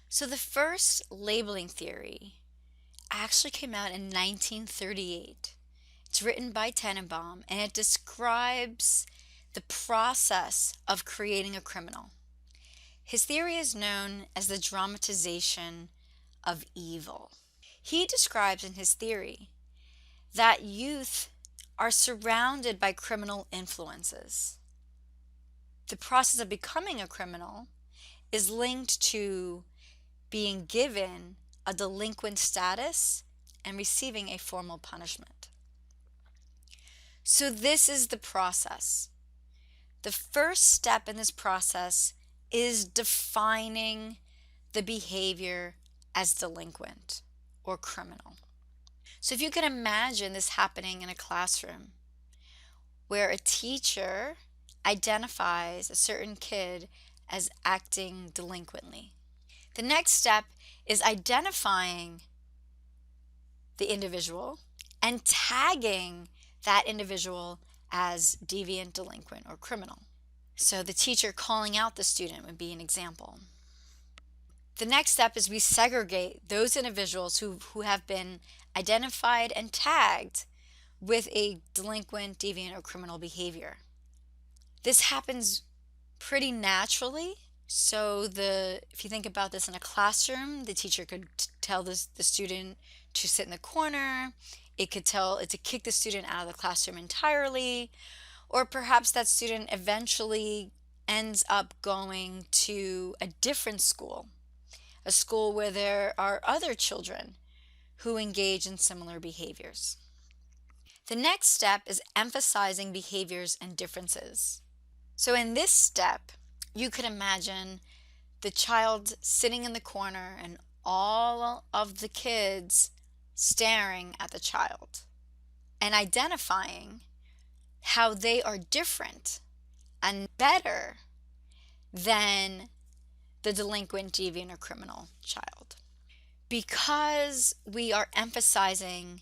So the first labeling theory actually came out in 1938. It's written by Tannenbaum and it describes the process of creating a criminal. His theory is known as the dramatization of evil. He describes in his theory that youth are surrounded by criminal influences. The process of becoming a criminal is linked to being given a delinquent status and receiving a formal punishment. So this is the process. The first step in this process is defining the behavior as delinquent or criminal. So if you can imagine this happening in a classroom where a teacher identifies a certain kid as acting delinquently. The next step is identifying the individual and tagging that individual as deviant, delinquent, or criminal. So the teacher calling out the student would be an example. The next step is we segregate those individuals who have been identified and tagged with a delinquent, deviant, or criminal behavior. This happens pretty naturally. So if you think about this in a classroom, the teacher could tell the student to sit in the corner. It could tell it to kick the student out of the classroom entirely, or perhaps that student eventually ends up going to a different school, a school where there are other children who engage in similar behaviors. The next step is emphasizing behaviors and differences. So in this step, you could imagine the child sitting in the corner and all of the kids staring at the child and identifying how they are different and better than the delinquent, deviant, or criminal child. Because we are emphasizing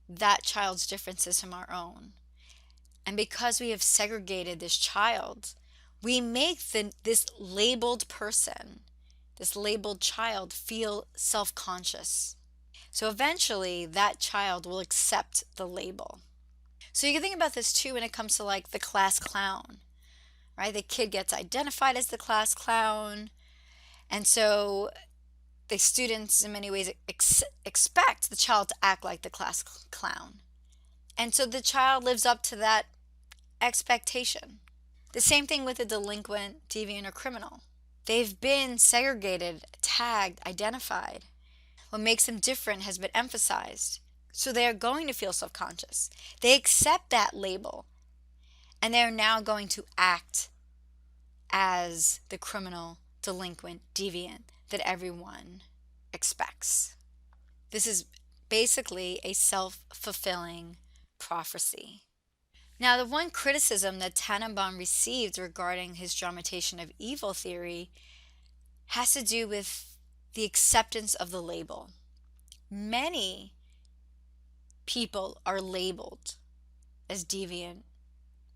that child's differences from our own, and because we have segregated this child, we make this labeled person, this labeled child, feel self-conscious. So eventually that child will accept the label. So you can think about this too when it comes to like the class clown, right? The kid gets identified as the class clown, and so the students in many ways expect the child to act like the class clown. And so the child lives up to that expectation. The same thing with a delinquent, deviant, or criminal. They've been segregated, tagged, identified. What makes them different has been emphasized. So they are going to feel self-conscious. They accept that label, and they are now going to act as the criminal, delinquent, deviant that everyone expects. This is basically a self-fulfilling prophecy. Now, the one criticism that Tannenbaum received regarding his dramatization of evil theory has to do with the acceptance of the label. Many people are labeled as deviant.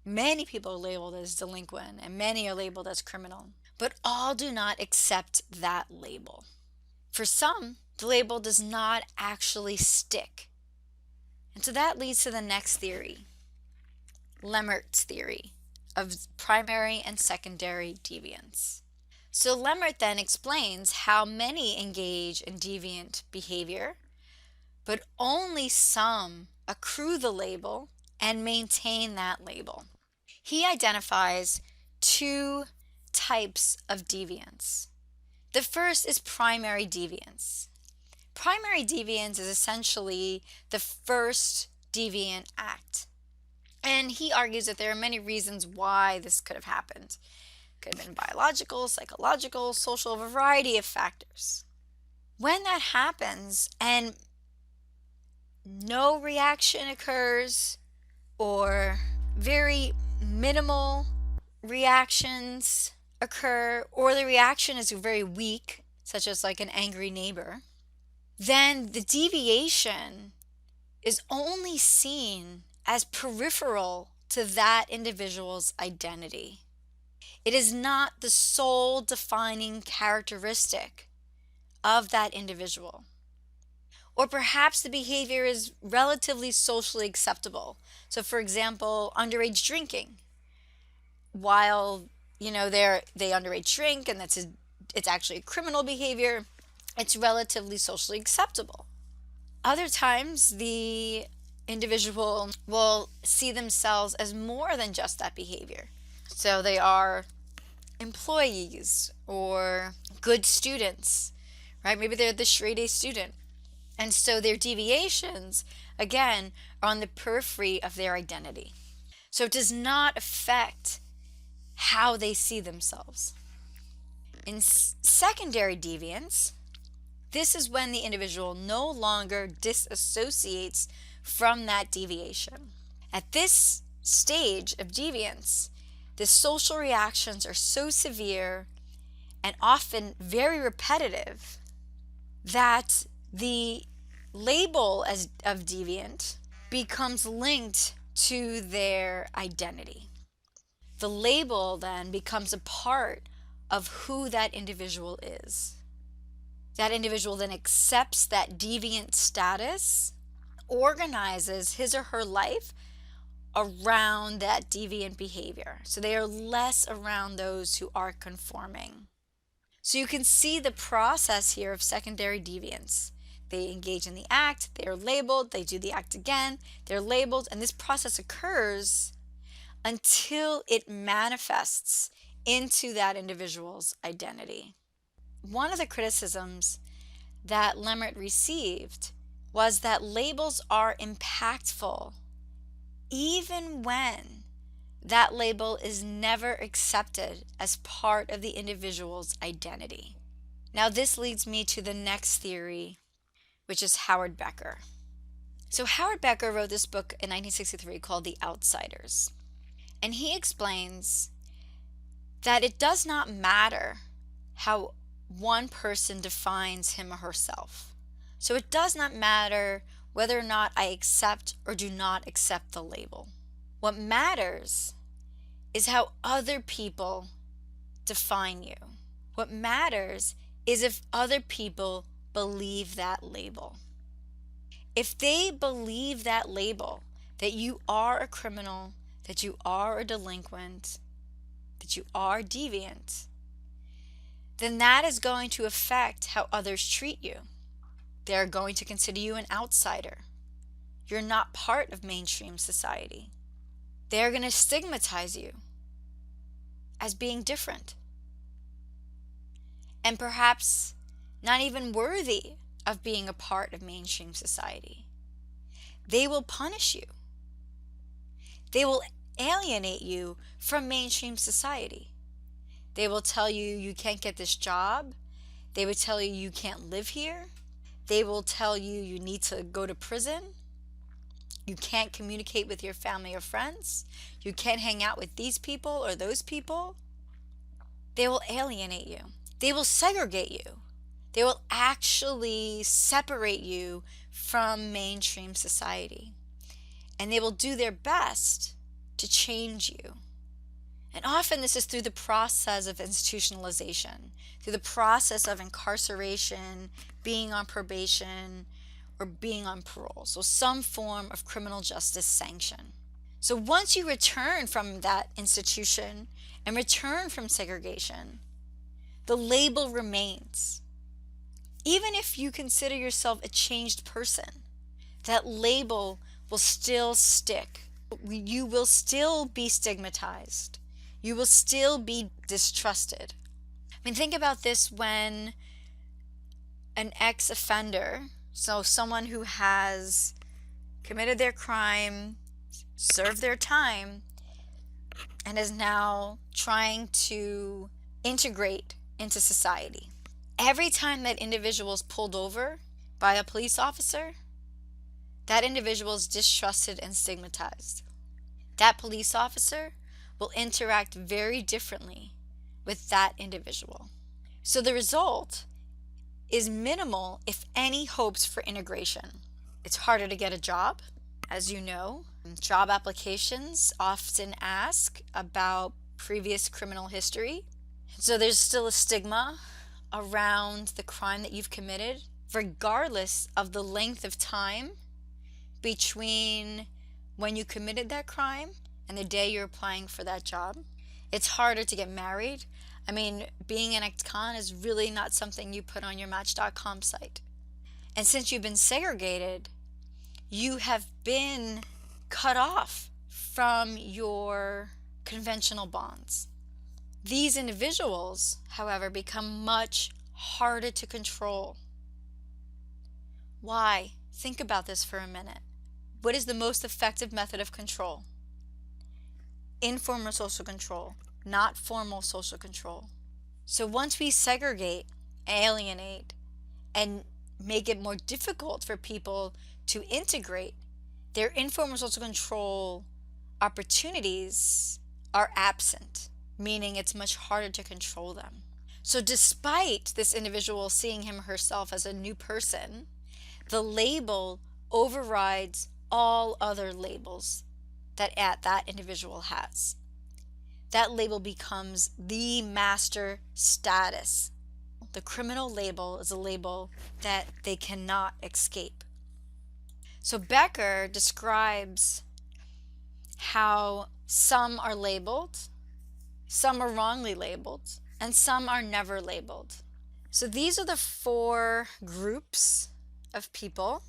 Many people are labeled as delinquent, and many are labeled as criminal. But all do not accept that label. For some, the label does not actually stick. And so that leads to the next theory, Lemert's theory of primary and secondary deviance. So Lemert then explains how many engage in deviant behavior, but only some accrue the label and maintain that label. He identifies two types of deviance. The first is primary deviance. Primary deviance is essentially the first deviant act. And he argues that there are many reasons why this could have happened. It could have been biological, psychological, social, a variety of factors. When that happens and no reaction occurs or very minimal reactions occur, or the reaction is very weak, such as like an angry neighbor, then the deviation is only seen as peripheral to that individual's identity. It is not the sole defining characteristic of that individual. Or perhaps the behavior is relatively socially acceptable. So for example, underage drinking. While, they underage drink and it's actually a criminal behavior, it's relatively socially acceptable. Other times, the individual will see themselves as more than just that behavior. So they are employees or good students, right? Maybe they're the straight A student. And so their deviations, again, are on the periphery of their identity. So it does not affect how they see themselves. In secondary deviance, this is when the individual no longer disassociates from that deviation. At this stage of deviance, the social reactions are so severe and often very repetitive that the label of deviant becomes linked to their identity. The label then becomes a part of who that individual is. That individual then accepts that deviant status, organizes his or her life around that deviant behavior. So they are less around those who are conforming. So you can see the process here of secondary deviance. They engage in the act, they are labeled, they do the act again, they're labeled, and this process occurs until it manifests into that individual's identity. One of the criticisms that Lemert received was that labels are impactful even when that label is never accepted as part of the individual's identity. Now this leads me to the next theory, which is Howard Becker. So Howard Becker wrote this book in 1963 called The Outsiders. And he explains that it does not matter how one person defines him or herself. So it does not matter whether or not I accept or do not accept the label. What matters is how other people define you. What matters is if other people believe that label. If they believe that label, that you are a criminal, that you are a delinquent, that you are deviant, then that is going to affect how others treat you. They're going to consider you an outsider. You're not part of mainstream society. They're going to stigmatize you as being different and perhaps not even worthy of being a part of mainstream society. They will punish you. They will alienate you from mainstream society. They will tell you you can't get this job. They will tell you you can't live here. They will tell you you need to go to prison. You can't communicate with your family or friends. You can't hang out with these people or those people. They will alienate you. They will segregate you. They will actually separate you from mainstream society. And they will do their best to change you. And often this is through the process of institutionalization, through the process of incarceration, being on probation, or being on parole. So some form of criminal justice sanction. So once you return from that institution and return from segregation, the label remains. Even if you consider yourself a changed person, that label will still stick. You will still be stigmatized. You will still be distrusted. I mean, think about this when an ex-offender, so someone who has committed their crime, served their time, and is now trying to integrate into society. Every time that individual is pulled over by a police officer, that individual is distrusted and stigmatized. That police officer will interact very differently with that individual. So the result is minimal, if any, hopes for integration. It's harder to get a job, as you know. Job applications often ask about previous criminal history. So there's still a stigma around the crime that you've committed, regardless of the length of time between when you committed that crime and the day you're applying for that job. It's harder to get married. I mean, being an ex-con is really not something you put on your Match.com site. And since you've been segregated, you have been cut off from your conventional bonds. These individuals, however, become much harder to control. Why? Think about this for a minute. What is the most effective method of control? Informal social control, not formal social control. So once we segregate, alienate, and make it more difficult for people to integrate, their informal social control opportunities are absent, meaning it's much harder to control them. So despite this individual seeing him or herself as a new person, the label overrides all other labels that individual has. That label becomes the master status. The criminal label is a label that they cannot escape. So Becker describes how some are labeled, some are wrongly labeled, and some are never labeled. So these are the 4 groups of people.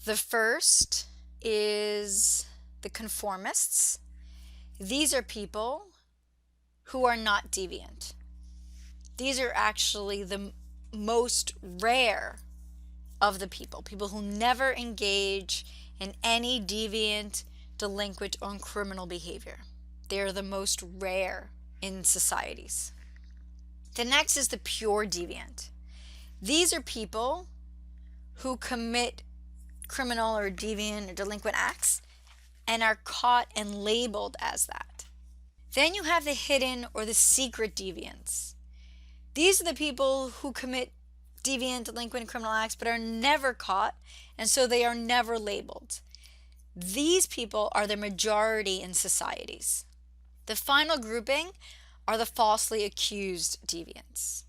The first is the conformists. These are people who are not deviant. These are actually the most rare of the people who never engage in any deviant, delinquent, or criminal behavior. They are the most rare in societies. The next is the pure deviant. These are people who commit criminal or deviant or delinquent acts and are caught and labeled as that. Then you have the hidden or the secret deviants. These are the people who commit deviant, delinquent, criminal acts but are never caught, and so they are never labeled. These people are the majority in societies. The final grouping are the falsely accused deviants.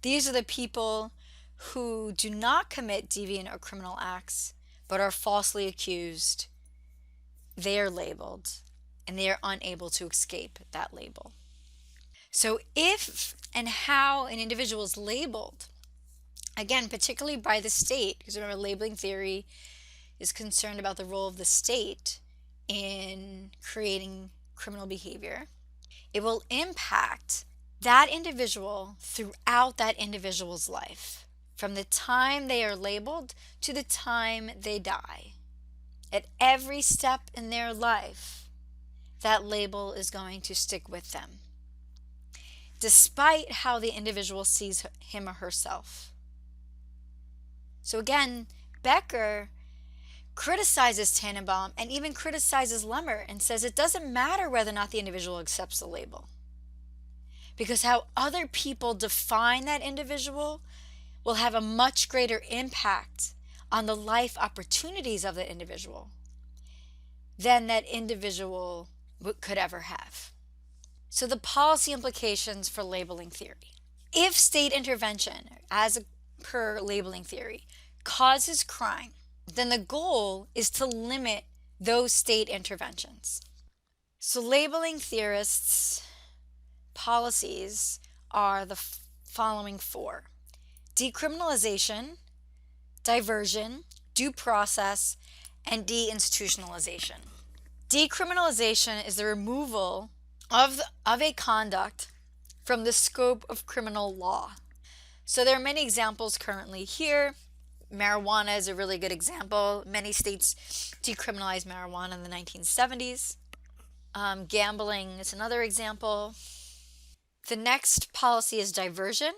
These are the people who do not commit deviant or criminal acts but are falsely accused. They are labeled, and they are unable to escape that label. So if and how an individual is labeled, again, particularly by the state, because remember, labeling theory is concerned about the role of the state in creating criminal behavior, it will impact that individual throughout that individual's life, from the time they are labeled to the time they die. At every step in their life, that label is going to stick with them, despite how the individual sees him or herself. So again, Becker criticizes Tannenbaum and even criticizes Lemert and says it doesn't matter whether or not the individual accepts the label, because how other people define that individual will have a much greater impact on the life opportunities of the individual than that individual could ever have. So the policy implications for labeling theory. If state intervention, as per labeling theory, causes crime, then the goal is to limit those state interventions. So labeling theorists' policies are the following 4: decriminalization, diversion, due process, and deinstitutionalization. Decriminalization is the removal of a conduct from the scope of criminal law. So there are many examples currently here. Marijuana is a really good example. Many states decriminalized marijuana in the 1970s. Gambling is another example. The next policy is diversion.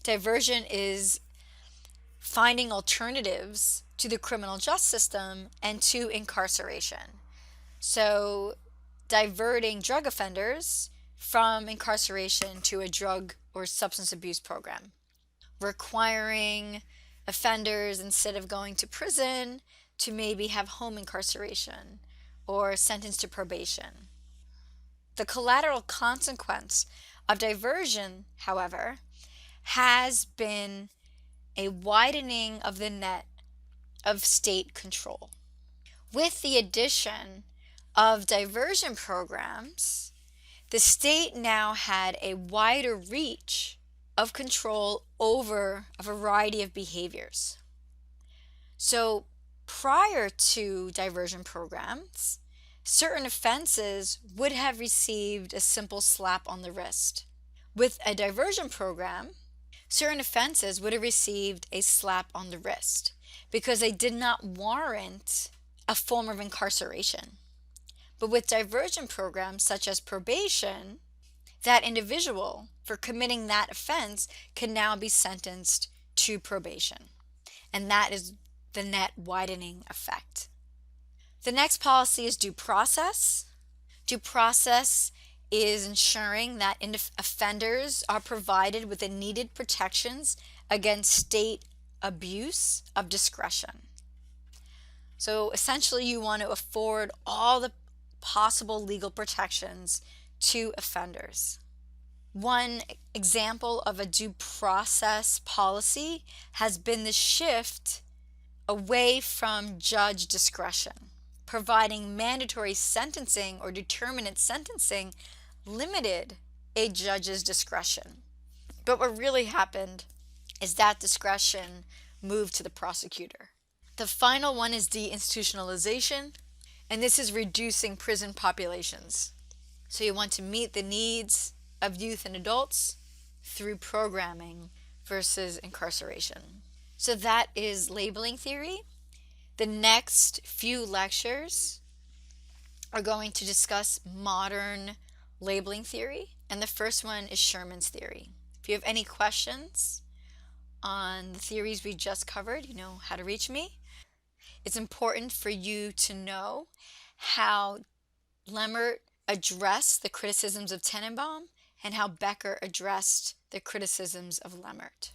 Diversion is finding alternatives to the criminal justice system and to incarceration. So diverting drug offenders from incarceration to a drug or substance abuse program. Requiring offenders, instead of going to prison, to maybe have home incarceration or sentenced to probation. The collateral consequence of diversion, however, has been a widening of the net of state control. With the addition of diversion programs, the state now had a wider reach of control over a variety of behaviors. So prior to diversion programs, certain offenses would have received a simple slap on the wrist. With a diversion program, certain offenses would have received a slap on the wrist because they did not warrant a form of incarceration. But with diversion programs such as probation, that individual for committing that offense can now be sentenced to probation. And that is the net widening effect. The next policy is due process. Due process is ensuring that offenders are provided with the needed protections against state abuse of discretion. So essentially, you want to afford all the possible legal protections to offenders. One example of a due process policy has been the shift away from judge discretion. Providing mandatory sentencing or determinate sentencing limited a judge's discretion. But what really happened is that discretion moved to the prosecutor. The final one is deinstitutionalization, and this is reducing prison populations. So you want to meet the needs of youth and adults through programming versus incarceration. So that is labeling theory. The next few lectures are going to discuss modern labeling theory, and the first one is Sherman's theory. If you have any questions on the theories we just covered, you know how to reach me. It's important for you to know how Lemert addressed the criticisms of Tannenbaum and how Becker addressed the criticisms of Lemert.